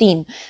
3,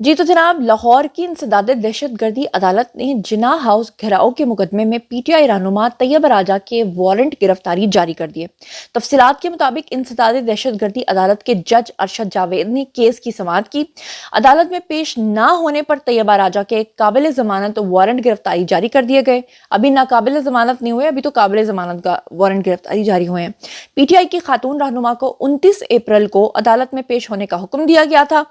جی تو جناب، لاہور کی انسداد دہشت گردی عدالت نے جناح ہاؤس گھراؤ کے مقدمے میں پی ٹی آئی رہنما طیب راجہ کے وارنٹ گرفتاری جاری کر دیے۔ تفصیلات کے مطابق انسداد دہشت گردی عدالت کے جج ارشد جاوید نے کیس کی سماعت کی۔ عدالت میں پیش نہ ہونے پر طیبہ راجہ کے قابل ضمانت وارنٹ گرفتاری جاری کر دیے گئے۔ ابھی ناقابل ضمانت نہیں ہوئے، ابھی تو قابل ضمانت کا وارنٹ گرفتاری جاری ہوئے ہیں۔ پی ٹی آئی کی خاتون رہنما کو 29 اپریل کو عدالت میں پیش ہونے کا حکم دیا گیا تھا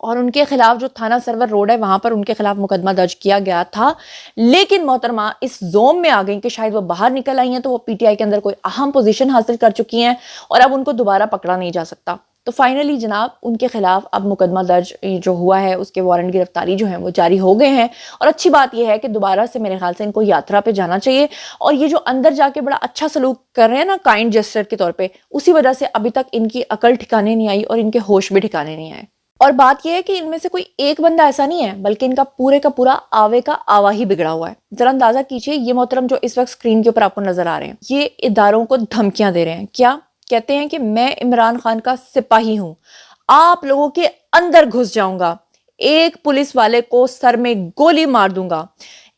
اور ان کے خلاف جو تھانہ سرور روڈ ہے وہاں پر ان کے خلاف مقدمہ درج کیا گیا تھا، لیکن محترمہ اس زوم میں آ گئیں کہ شاید وہ باہر نکل آئی ہیں تو وہ پی ٹی آئی کے اندر کوئی اہم پوزیشن حاصل کر چکی ہیں اور اب ان کو دوبارہ پکڑا نہیں جا سکتا۔ تو فائنلی جناب ان کے خلاف اب مقدمہ درج جو ہوا ہے، اس کے وارنٹ گرفتاری جو ہیں وہ جاری ہو گئے ہیں، اور اچھی بات یہ ہے کہ دوبارہ سے میرے خیال سے ان کو یاترا پہ جانا چاہیے، اور یہ جو اندر جا کے بڑا اچھا سلوک کر رہے ہیں نا کائنڈ جسٹر کے طور پہ، اسی وجہ سے ابھی تک ان کی عقل ٹھکانے نہیں آئی اور ان کے ہوش بھی ٹھکانے نہیں آئے۔ اور بات یہ ہے کہ ان میں سے کوئی ایک بندہ ایسا نہیں ہے، بلکہ ان کا پورا آوے کا آوا ہی بگڑا ہوا ہے۔ ذرا اندازہ کیجئے، یہ محترم جو اس وقت سکرین کے اوپر آپ کو نظر آ رہے ہیں، یہ اداروں کو دھمکیاں دے رہے ہیں۔ کیا کہتے ہیں کہ میں عمران خان کا سپاہی ہوں، آپ لوگوں کے اندر گھس جاؤں گا، ایک پولیس والے کو سر میں گولی مار دوں گا،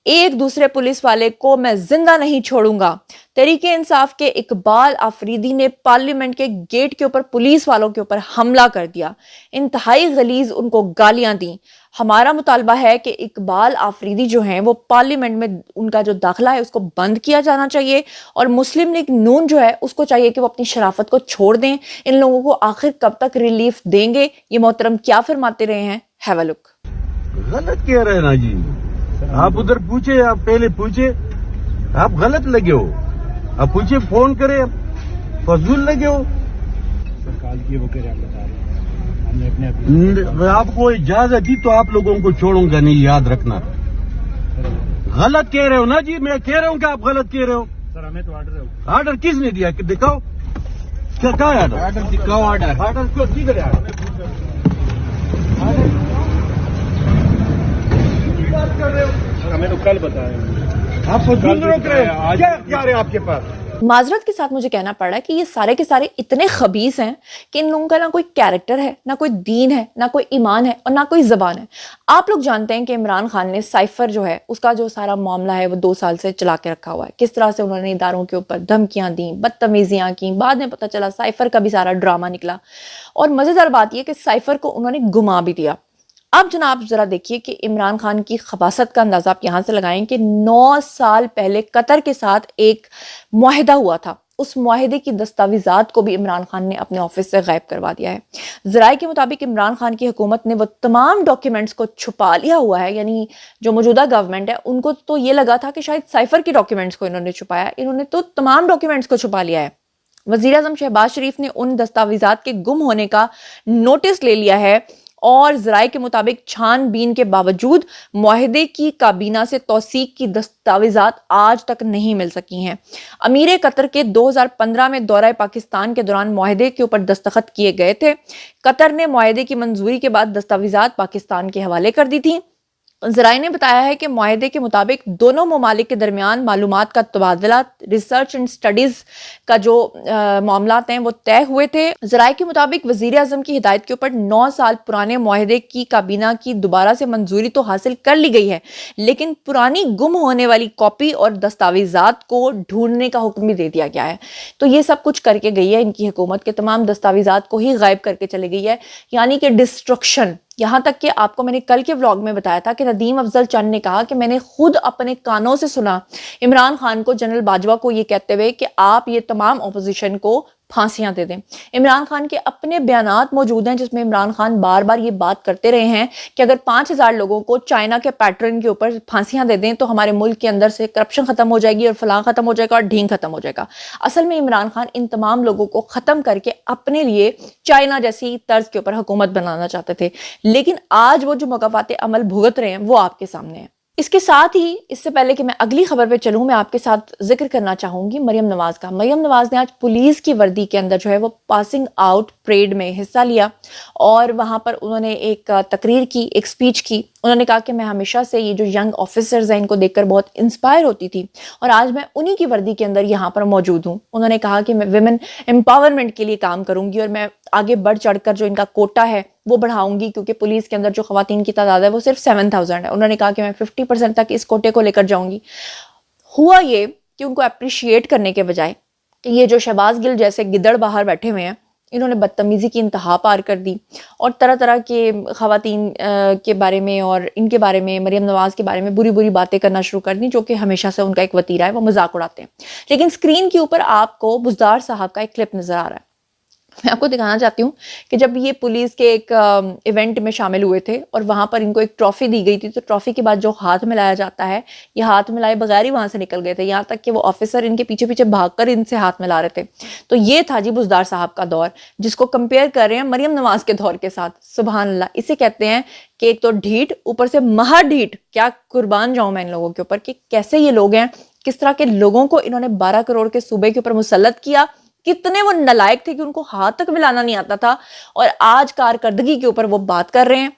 ایک دوسرے پولیس والے کو میں زندہ نہیں چھوڑوں گا۔ تحریک انصاف کے اقبال آفریدی نے پارلیمنٹ کے گیٹ کے اوپر پولیس والوں کے اوپر حملہ کر دیا، انتہائی غلیظ ان کو گالیاں دیں۔ ہمارا مطالبہ ہے کہ اقبال آفریدی جو ہیں وہ پارلیمنٹ میں ان کا جو داخلہ ہے اس کو بند کیا جانا چاہیے، اور مسلم لیگ نون جو ہے اس کو چاہیے کہ وہ اپنی شرافت کو چھوڑ دیں۔ ان لوگوں کو آخر کب تک ریلیف دیں گے؟ یہ محترم کیا فرماتے رہے ہیں، ہیو اے لک۔ غلط کہہ رہے ہیں نا جی، آپ ادھر پوچھے، آپ پہلے پوچھے، آپ غلط لگے ہو، آپ پوچھے، فون کرے، فضول لگے ہو۔ سرکار کی وہ کہہ رہے ہیں، بتا رہے ہیں ہم نے اپنے آپ کو اجازت دی تو آپ لوگوں کو چھوڑوں گا نہیں، یاد رکھنا۔ غلط کہہ رہے ہو نا جی، میں کہہ رہا ہوں کہ آپ غلط کہہ رہے ہو۔ سر ہمیں تو آرڈر ہے، آرڈر کس نے دیا کہ دکھاؤ، کیا ہے آرڈر؟ دکھاؤ آرڈر۔ آرڈر کو کدھر ہے آرڈر؟ سر ہمیں تو کل بتایا، آپ کو دل روک رہے ہیں، کیا اختیار ہے آپ کے پاس؟ معذرت کے ساتھ مجھے کہنا پڑ رہا ہے کہ یہ سارے کے سارے اتنے خبیث ہیں کہ ان لوگوں کا نہ کوئی کیریکٹر ہے، نہ کوئی دین ہے، نہ کوئی ایمان ہے، اور نہ کوئی زبان ہے۔ آپ لوگ جانتے ہیں کہ عمران خان نے سائفر جو ہے اس کا جو سارا معاملہ ہے وہ 2 سال سے چلا کے رکھا ہوا ہے، کس طرح سے انہوں نے اداروں کے اوپر دھمکیاں دیں، بدتمیزیاں کی، بعد میں پتہ چلا سائفر کا بھی سارا ڈرامہ نکلا، اور مزیدار بات یہ کہ سائفر کو انہوں نے گما بھی دیا۔ اب جناب ذرا دیکھیے کہ عمران خان کی خباثت کا اندازہ آپ یہاں سے لگائیں کہ 9 سال پہلے قطر کے ساتھ ایک معاہدہ ہوا تھا، اس معاہدے کی دستاویزات کو بھی عمران خان نے اپنے آفس سے غائب کروا دیا ہے۔ ذرائع کے مطابق عمران خان کی حکومت نے وہ تمام ڈاکیومنٹس کو چھپا لیا ہوا ہے، یعنی جو موجودہ گورنمنٹ ہے ان کو تو یہ لگا تھا کہ شاید سائفر کی ڈاکیومنٹس کو انہوں نے چھپایا، انہوں نے تو تمام ڈاکیومنٹس کو چھپا لیا ہے۔ وزیر اعظم شہباز شریف نے ان دستاویزات کے گم ہونے کا نوٹس لے لیا ہے، اور ذرائع کے مطابق چھان بین کے باوجود معاہدے کی کابینہ سے توثیق کی دستاویزات آج تک نہیں مل سکی ہیں۔ امیر قطر کے 2015 میں دورہ پاکستان کے دوران معاہدے کے اوپر دستخط کیے گئے تھے۔ قطر نے معاہدے کی منظوری کے بعد دستاویزات پاکستان کے حوالے کر دی تھیں۔ ذرائع نے بتایا ہے کہ معاہدے کے مطابق دونوں ممالک کے درمیان معلومات کا تبادلہ، ریسرچ اینڈ سٹڈیز کا جو معاملات ہیں وہ طے ہوئے تھے۔ ذرائع کے مطابق وزیر اعظم کی ہدایت کے اوپر 9 سال پرانے معاہدے کی کابینہ کی دوبارہ سے منظوری تو حاصل کر لی گئی ہے، لیکن پرانی گم ہونے والی کاپی اور دستاویزات کو ڈھونڈنے کا حکم بھی دے دیا گیا ہے۔ تو یہ سب کچھ کر کے گئی ہے ان کی حکومت، کے تمام دستاویزات کو ہی غائب کر کے چلے گئی ہے، یعنی کہ ڈسٹرکشن۔ یہاں تک کہ آپ کو میں نے کل کے ولاگ میں بتایا تھا کہ ندیم افضل چند نے کہا کہ میں نے خود اپنے کانوں سے سنا عمران خان کو، جنرل باجوہ کو یہ کہتے ہوئے کہ آپ یہ تمام اپوزیشن کو پھانسیاں دے دیں۔ عمران خان کے اپنے بیانات موجود ہیں جس میں عمران خان بار بار یہ بات کرتے رہے ہیں کہ اگر 5000 لوگوں کو چائنا کے پیٹرن کے اوپر پھانسیاں دے دیں تو ہمارے ملک کے اندر سے کرپشن ختم ہو جائے گی اور فلاں ختم ہو جائے گا اور ڈھینگ ختم ہو جائے گا۔ اصل میں عمران خان ان تمام لوگوں کو ختم کر کے اپنے لیے چائنا جیسی طرز کے اوپر حکومت بنانا چاہتے تھے، لیکن آج وہ جو مقافات عمل بھگت رہے ہیں وہ آپ کے سامنے ہیں۔ اس کے ساتھ ہی، اس سے پہلے کہ میں اگلی خبر پہ چلوں، میں آپ کے ساتھ ذکر کرنا چاہوں گی مریم نواز کا۔ مریم نواز نے آج پولیس کی وردی کے اندر جو ہے وہ پاسنگ آؤٹ پریڈ میں حصہ لیا، اور وہاں پر انہوں نے ایک تقریر کی، ایک سپیچ کی۔ انہوں نے کہا کہ میں ہمیشہ سے یہ جو ینگ آفیسرز ہیں ان کو دیکھ کر بہت انسپائر ہوتی تھی، اور آج میں انہی کی وردی کے اندر یہاں پر موجود ہوں۔ انہوں نے کہا کہ میں ویمن امپاورمنٹ کے لیے کام کروں گی، اور میں آگے بڑھ چڑھ کر جو ان کا کوٹا ہے وہ بڑھاؤں گی, کیونکہ پولیس کے اندر جو خواتین کی تعداد ہے وہ صرف 7,000 ہے. انہوں نے کہا کہ میں 50% تک اس کوٹے کو لے کر جاؤں گی. ہوا یہ کہ ان کو اپریشیٹ کرنے کے بجائے کہ یہ جو شہباز گل جیسے گدڑ باہر بیٹھے ہوئے ہیں, انہوں نے بدتمیزی کی انتہا پار کر دی اور طرح طرح کے خواتین کے بارے میں اور ان کے بارے میں, مریم نواز کے بارے میں بری بری باتیں کرنا شروع کر دیں, جو کہ ہمیشہ سے ان کا ایک وتیرہ ہے, وہ مذاق اڑاتے ہیں. لیکن اسکرین کے اوپر آپ کو بزدار صاحب کا ایک کلپ نظر آ رہا ہے. میں آپ کو دکھانا چاہتی ہوں کہ جب یہ پولیس کے ایک ایونٹ میں شامل ہوئے تھے اور وہاں پر ان کو ایک ٹرافی دی گئی تھی, تو ٹرافی کے بعد جو ہاتھ ملایا جاتا ہے, یہ ہاتھ ملائے بغیر ہی وہاں سے نکل گئے تھے, یہاں تک کہ وہ آفیسر ان کے پیچھے پیچھے بھاگ کر ان سے ہاتھ ملا رہے تھے. تو یہ تھا جی بزدار صاحب کا دور, جس کو کمپیئر کر رہے ہیں مریم نواز کے دور کے ساتھ. سبحان اللہ, اسے کہتے ہیں کہ ایک تو ڈھیٹ, اوپر سے مہا ڈھیٹ. کیا قربان جاؤں میں ان لوگوں کے اوپر کہ کیسے یہ لوگ ہیں, کس طرح کے لوگوں کو انہوں نے 12 کروڑ کے صوبے کے اوپر مسلط کیا, کتنے وہ نالائق تھے کہ ان کو ہاتھ تک ملانا نہیں آتا تھا, اور آج کارکردگی کے اوپر وہ بات کر رہے ہیں,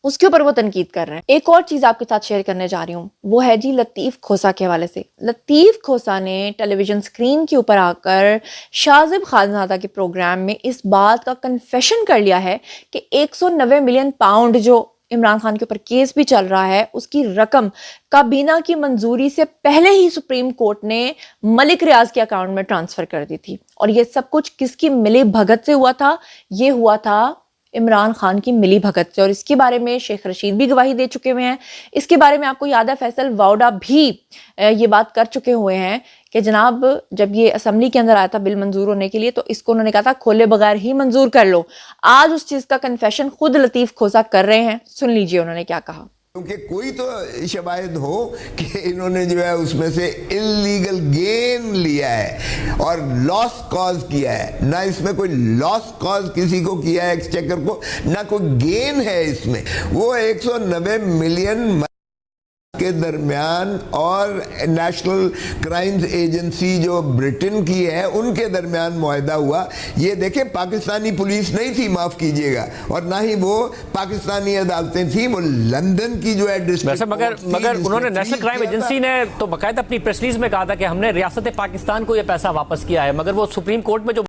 اس کے اوپر وہ تنقید کر رہے ہیں. ایک اور چیز آپ کے ساتھ شیئر کرنے جا رہی ہوں, وہ ہے جی لطیف کھوسا کے حوالے سے. لطیف کھوسا نے ٹیلی ویژن اسکرین کے اوپر آ کر شاذب خانزادہ کے پروگرام میں اس بات کا کنفیشن کر لیا ہے کہ 190 ملین پاؤنڈ جو عمران خان کے اوپر کیس بھی چل رہا ہے, اس کی رقم کابینہ کی منظوری سے پہلے ہی سپریم کورٹ نے ملک ریاض کے اکاؤنٹ میں ٹرانسفر کر دی تھی. اور یہ سب کچھ کس کی ملی بھگت سے ہوا تھا؟ یہ ہوا تھا عمران خان کی ملی بھگت سے. اور اس کے بارے میں شیخ رشید بھی گواہی دے چکے ہوئے ہیں. اس کے بارے میں آپ کو یاد ہے فیصل واؤڈا بھی یہ بات کر چکے ہوئے ہیں کہ جناب جب یہ اسمبلی کے اندر آیا تھا بل منظور ہونے کے لیے, تو اس کو انہوں نے کہا تھا کھولے بغیر ہی منظور کر لو. آج اس چیز کا کنفیشن خود لطیف کھوسا کر رہے ہیں, سن لیجئے انہوں نے کیا کہا. کیونکہ کوئی تو شواہد ہو کہ انہوں نے جو ہے اس میں سے انلیگل گین لیا ہے اور لاس کاز کیا ہے. نہ اس میں کوئی لاس کاز کسی کو کیا ہے ایکسچیکر کو, نہ کوئی گین ہے اس میں. وہ 190 ملین کے درمیان اور نیشنل کرائمز ایجنسی جو برٹن کی ہے ان کے درمیان معاہدہ ہوا. یہ دیکھیں پاکستانی پولیس نہیں تھی, معاف کیجئے گا, اور نہ ہی وہ پاکستانی عدالتیں تھیں, وہ لندن کی جو ہے ویسے مگر انہوں نے نیشنل کرائم ایجنسی نے تو باقاعدہ اپنی پریس ریلیز میں کہا تھا کہ ہم نے ریاست پاکستان کو یہ پیسہ واپس کیا ہے, مگر وہ سپریم کورٹ میں جو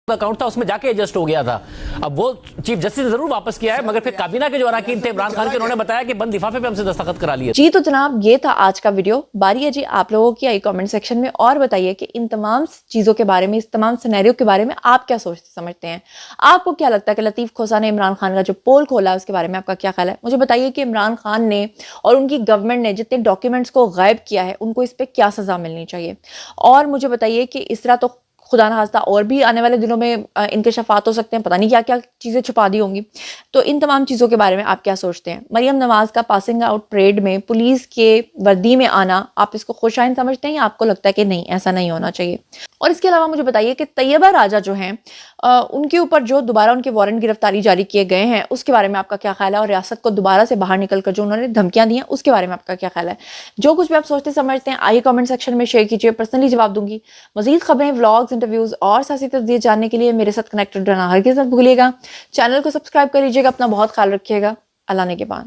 اکاؤنٹ تھا اس میں جا کے ایڈجسٹ ہو گیا تھا. اب وہ چیف جسٹس نے ضرور واپس کیا ہے, مگر پھر کابینہ کے جو اراکین تھے عمران خان کے, انہوں نے بتایا کہ بند لفافے پہ ہم سے دستخط کرا لیے. جی تو جناب یہ تھا آج کا ویڈیو. باری ہے جی آپ لوگوں کی, آئی کامنٹ سیکشن میں اور بتائیے کہ ان تمام چیزوں کے بارے میں, اس تمام سینیریو کے بارے میں آپ کیا سوچتے سمجھتے ہیں. آپ کو کیا لگتا ہے کہ لطیف کھوسا نے عمران خان کا جو پول کھولا ہے اس کے بارے میں آپ کا کیا خیال ہے؟ مجھے بتائیے کہ عمران خان نے اور ان کی گورنمنٹ نے جتنے ڈاکیومنٹس کو غائب کیا ہے ان کو اس پہ کیا سزا ملنی چاہیے. اور مجھے بتائیے کہ اس طرح تو خدا نخواستہ اور بھی آنے والے دنوں میں انکشافات ہو سکتے ہیں, پتہ نہیں کیا کیا چیزیں چھپا دی ہوں گی. تو ان تمام چیزوں کے بارے میں آپ کیا سوچتے ہیں؟ مریم نواز کا پاسنگ آؤٹ پریڈ میں پولیس کے وردی میں آنا, آپ اس کو خوش آئند سمجھتے ہیں یا آپ کو لگتا ہے کہ نہیں ایسا نہیں ہونا چاہیے؟ اور اس کے علاوہ مجھے بتائیے کہ طیبہ راجہ جو ہیں ان کے اوپر جو دوبارہ ان کے وارنٹ گرفتاری جاری کیے گئے ہیں اس کے بارے میں آپ کا کیا خیال ہے؟ اور ریاست کو دوبارہ سے باہر نکل کر جو انہوں نے دھمکیاں دی ہیں اس کے بارے میں آپ کا کیا خیال ہے؟ جو کچھ بھی آپ سوچتے سمجھتے ہیں آئیے کامنٹ سیکشن میں شیئر کیجیے, پرسنلی جواب دوں گی. مزید خبریں, ولاگز, انٹرویوز اور سیاسی تجزیے جاننے کے لیے میرے ساتھ کنیکٹڈ رہنا ہرگز مت بھولیے گا. چینل کو سبسکرائب کر لیجیے گا. اپنا بہت خیال رکھیے گا. اللہ نے کے بعد.